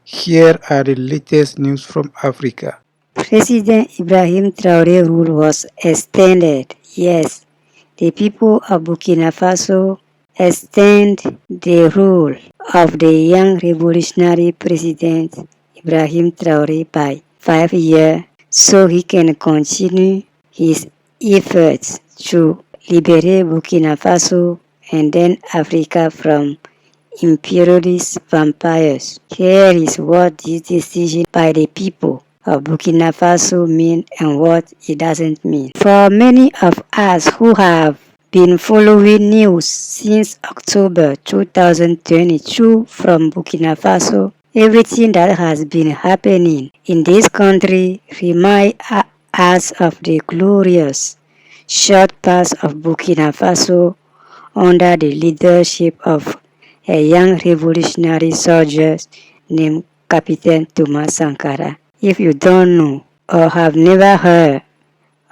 Here are the latest news from Africa. President Ibrahim Traore's rule was extended. Yes, the people of Burkina Faso extend the rule of the young revolutionary president Ibrahim Traore by 5 years so he can continue his efforts to liberate Burkina Faso and then Africa from imperialist vampires. Here is what this decision by the people of Burkina Faso mean and what it doesn't mean. For many of us who have been following news since October 2022 from Burkina Faso, everything that has been happening in this country reminds us of the glorious short past of Burkina Faso under the leadership of a young revolutionary soldier named Captain Thomas Sankara. If you don't know or have never heard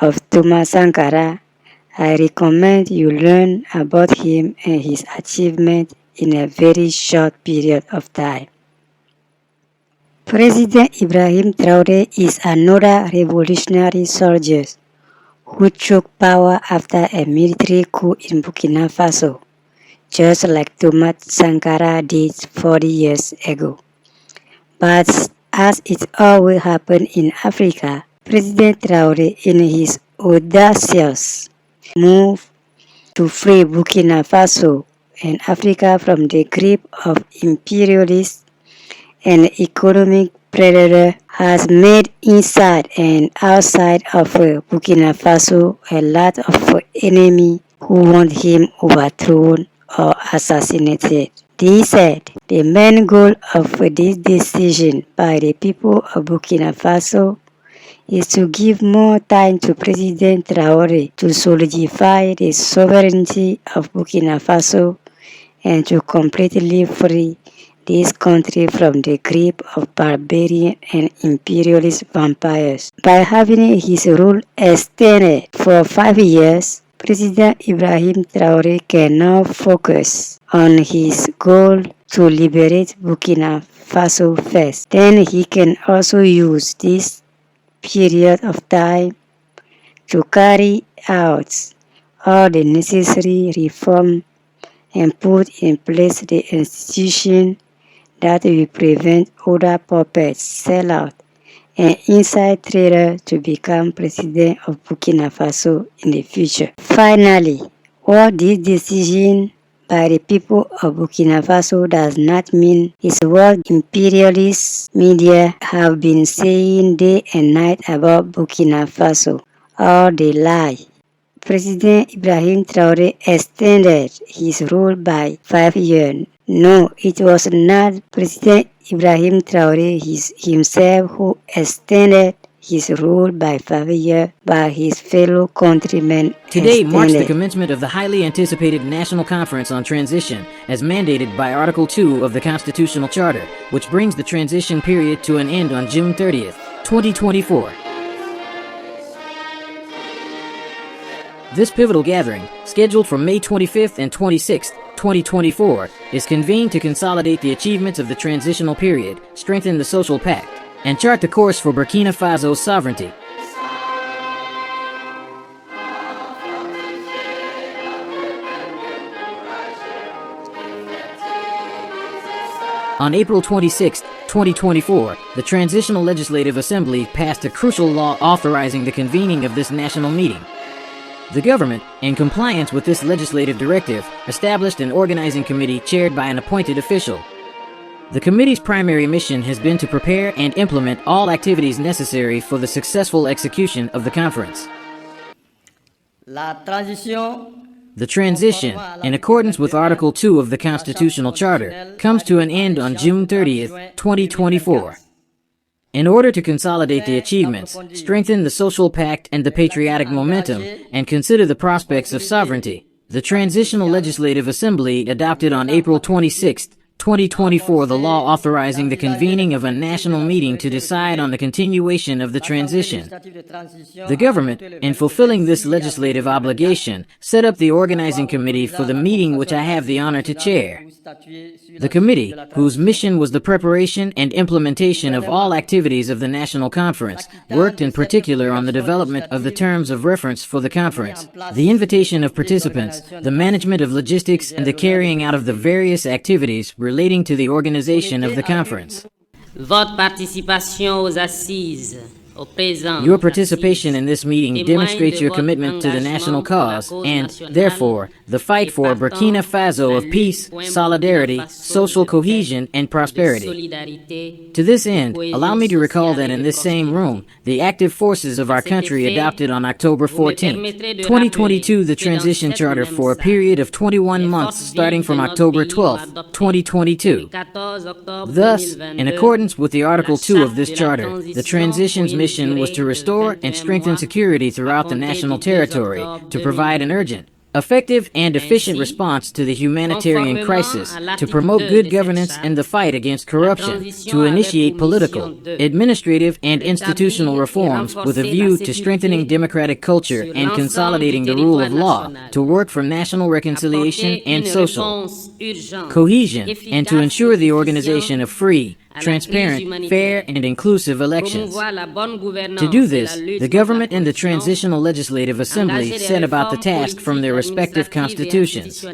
of Thomas Sankara, I recommend you learn about him and his achievement in a very short period of time. President Ibrahim Traore is another revolutionary soldier who took power after a military coup in Burkina Faso, just like Thomas Sankara did 40 years ago. But as it always happened in Africa, President Traore, in his audacious move to free Burkina Faso and Africa from the grip of imperialists and economic predator, has made inside and outside of Burkina Faso a lot of enemies who want him overthrown or assassinated. This said, the main goal of this decision by the people of Burkina Faso is to give more time to President Traore to solidify the sovereignty of Burkina Faso and to completely free this country from the grip of barbarian and imperialist vampires. By having his rule extended for 5 years, President Ibrahim Traore can now focus on his goal to liberate Burkina Faso first. Then he can also use this period of time to carry out all the necessary reform and put in place the institution that will prevent other puppets, sellout, and inside trader to become president of Burkina Faso in the future. Finally, what this decision by the people of Burkina Faso does not mean is what imperialist media have been saying day and night about Burkina Faso. All the lie. President Ibrahim Traore extended his rule by 5 years. No, it was not President Ibrahim Traore himself who extended his rule by 5 years, but his fellow countrymen. Today marks the commencement of the highly anticipated National Conference on Transition, as mandated by Article 2 of the Constitutional Charter, which brings the transition period to an end on June 30th, 2024. This pivotal gathering, scheduled for May 25th and 26th, 2024, is convened to consolidate the achievements of the transitional period, strengthen the social pact, and chart the course for Burkina Faso's sovereignty. On April 26, 2024, the Transitional Legislative Assembly passed a crucial law authorizing the convening of this national meeting. The government, in compliance with this legislative directive, established an organizing committee chaired by an appointed official. The committee's primary mission has been to prepare and implement all activities necessary for the successful execution of the conference. The transition, in accordance with Article 2 of the Constitutional Charter, comes to an end on June 30th, 2024. In order to consolidate the achievements, strengthen the social pact and the patriotic momentum, and consider the prospects of sovereignty, the Transitional Legislative Assembly adopted on April 26, 2024, the law authorizing the convening of a national meeting to decide on the continuation of the transition. The government, in fulfilling this legislative obligation, set up the organizing committee for the meeting which I have the honor to chair. The committee, whose mission was the preparation and implementation of all activities of the National Conference, worked in particular on the development of the terms of reference for the conference, the invitation of participants, the management of logistics, and the carrying out of the various activities relating to the organization of the conference. Votre participation aux assises. Your participation in this meeting demonstrates your commitment to the national cause and, therefore, the fight for Burkina-Faso of peace, solidarity, social cohesion, and prosperity. To this end, allow me to recall that in this same room, the active forces of our country adopted on October 14, 2022, the transition charter for a period of 21 months starting from October 12, 2022. Thus, in accordance with the Article 2 of this charter, the transition's mission was to restore and strengthen security throughout the national territory, to provide an urgent, effective, and efficient response to the humanitarian crisis, to promote good governance and the fight against corruption, to initiate political, administrative, and institutional reforms with a view to strengthening democratic culture and consolidating the rule of law, to work for national reconciliation and social cohesion, and to ensure the organization of free, transparent, fair, and inclusive elections. To do this, the government and the Transitional Legislative Assembly set about the task from their respective constitutions.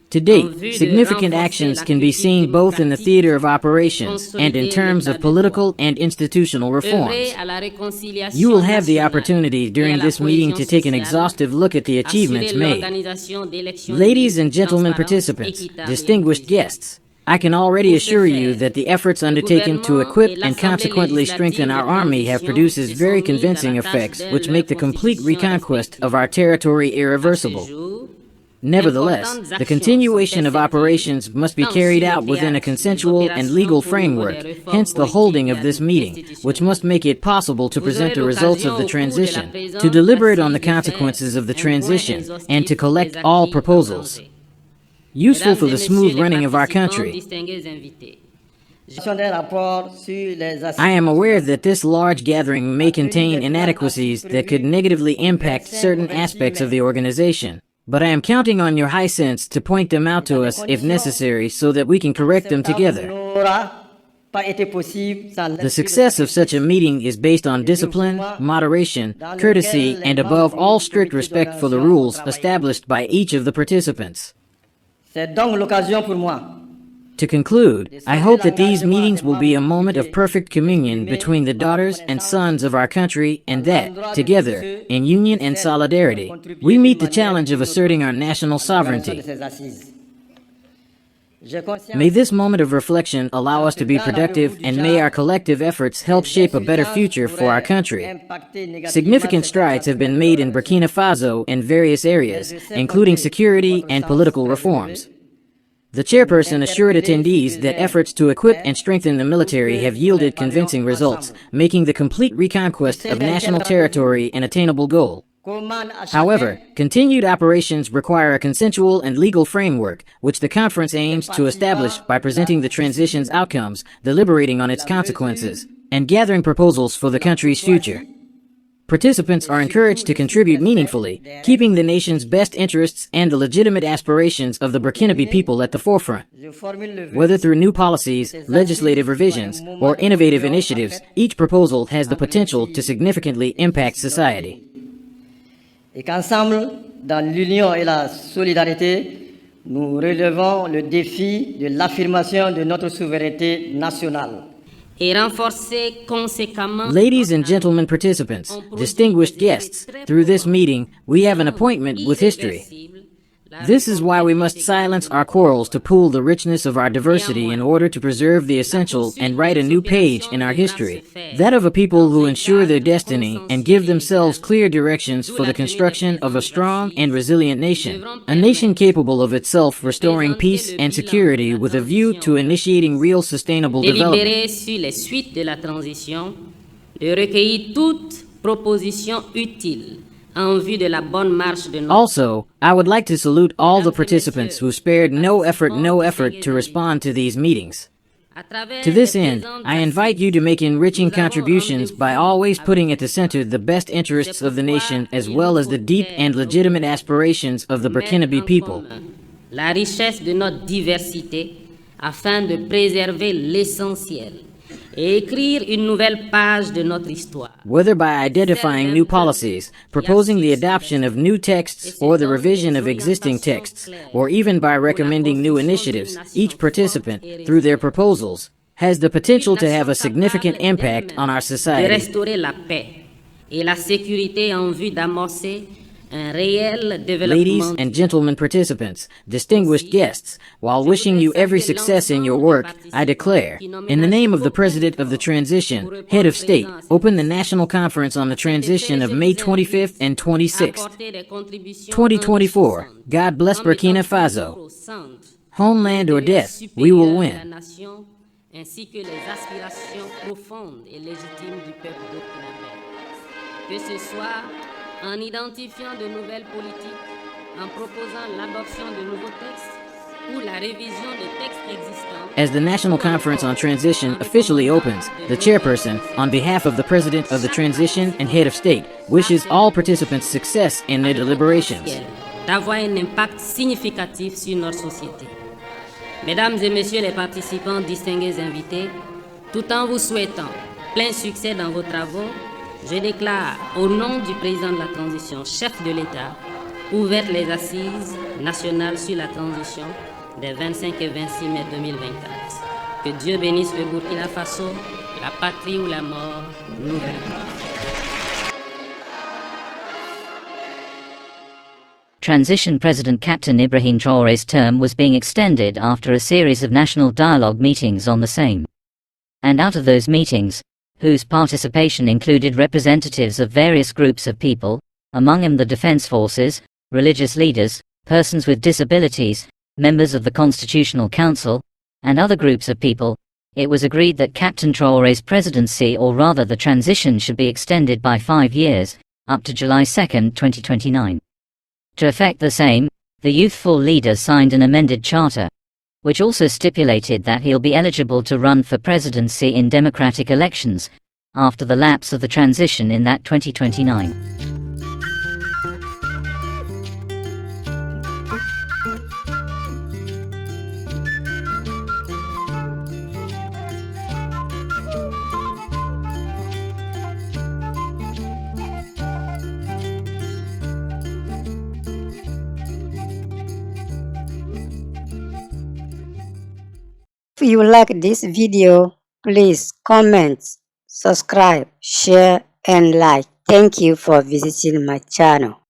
To date, significant actions can be seen both in the theater of operations and in terms of political and institutional reforms. You will have the opportunity during this meeting to take an exhaustive look at the achievements made. Ladies and gentlemen participants, distinguished guests, I can already assure you that the efforts undertaken to equip and consequently strengthen our army have produced very convincing effects which make the complete reconquest of our territory irreversible. Nevertheless, the continuation of operations must be carried out within a consensual and legal framework, hence the holding of this meeting, which must make it possible to present the results of the transition, to deliberate on the consequences of the transition, and to collect all proposals useful for the smooth running of our country. I am aware that this large gathering may contain inadequacies that could negatively impact certain aspects of the organization, but I am counting on your high sense to point them out to us if necessary so that we can correct them together. The success of such a meeting is based on discipline, moderation, courtesy, and above all strict respect for the rules established by each of the participants. To conclude, I hope that these meetings will be a moment of perfect communion between the daughters and sons of our country and that, together, in union and solidarity, we meet the challenge of asserting our national sovereignty. May this moment of reflection allow us to be productive and may our collective efforts help shape a better future for our country. Significant strides have been made in Burkina Faso in various areas, including security and political reforms. The chairperson assured attendees that efforts to equip and strengthen the military have yielded convincing results, making the complete reconquest of national territory an attainable goal. However, continued operations require a consensual and legal framework, which the conference aims to establish by presenting the transition's outcomes, deliberating on its consequences, and gathering proposals for the country's future. Participants are encouraged to contribute meaningfully, keeping the nation's best interests and the legitimate aspirations of the Burkinabe people at the forefront. Whether through new policies, legislative revisions, or innovative initiatives, each proposal has the potential to significantly impact society. Et qu'ensemble, dans l'union et la solidarité, nous relevons le défi de l'affirmation de notre souveraineté nationale. Ladies and gentlemen participants, distinguished guests, through this meeting, we have an appointment with history. This is why we must silence our quarrels to pool the richness of our diversity in order to preserve the essential and write a new page in our history, that of a people who ensure their destiny and give themselves clear directions for the construction of a strong and resilient nation, a nation capable of itself restoring peace and security with a view to initiating real sustainable development. Sur les suites de la transition, de recueillir toute proposition utile en vue de la bonne marche de notre... Also, I would like to salute all the participants who spared no effort to respond to these meetings. To this end, I invite you to make enriching contributions by always putting at the center the best interests of the nation as well as the deep and legitimate aspirations of the Burkinabe people. La richesse de notre diversité afin de préserver l'essentiel et écrire une nouvelle page de notre histoire. Whether by identifying new policies, proposing the adoption of new texts or the revision of existing texts, or even by recommending new initiatives, each participant, through their proposals, has the potential to have a significant impact on our De society. restaurer la paix et la sécurité en vue d'amorcer un réel développement. Ladies and gentlemen participants, distinguished guests, while wishing you every success in your work, I declare, in the name of the President of the Transition, Head of State, open the National Conference on the Transition of May 25th and 26th, 2024. God bless Burkina-Faso. Homeland or death, we will win. Ainsi que les aspirations profondes et légitimes du peuple burkinabé. Que ce soit en identifiant de nouvelles politiques, en proposant l'adoption de nouveaux textes ou la révision des textes existants. As the National Conference on Transition officially opens, the chairperson, on behalf of the President of the Transition and Head of State, wishes all participants success in their deliberations. D'avoir un impact significatif sur notre société. Mesdames et messieurs les participants, distingués invités, tout en vous souhaitant plein succès dans vos travaux, je déclare au nom du président de la transition, chef de l'État, ouvertes les assises nationales sur la transition des 25 et 26 mai 2024. Que Dieu bénisse le Burkina Faso, la patrie ou la mort, nous verrons. Transition President Captain Ibrahim Traoré's term was being extended after a series of national dialogue meetings on the same. And out of those meetings, whose participation included representatives of various groups of people, among them the defense forces, religious leaders, persons with disabilities, members of the Constitutional Council, and other groups of people, it was agreed that Captain Traoré's presidency, or rather the transition, should be extended by 5 years, up to July 2, 2029. To effect the same, the youthful leader signed an amended charter, which also stipulated that he'll be eligible to run for presidency in democratic elections, after the lapse of the transition in that 2029. If you like this video, please comment, subscribe, share, and like. Thank you for visiting my channel.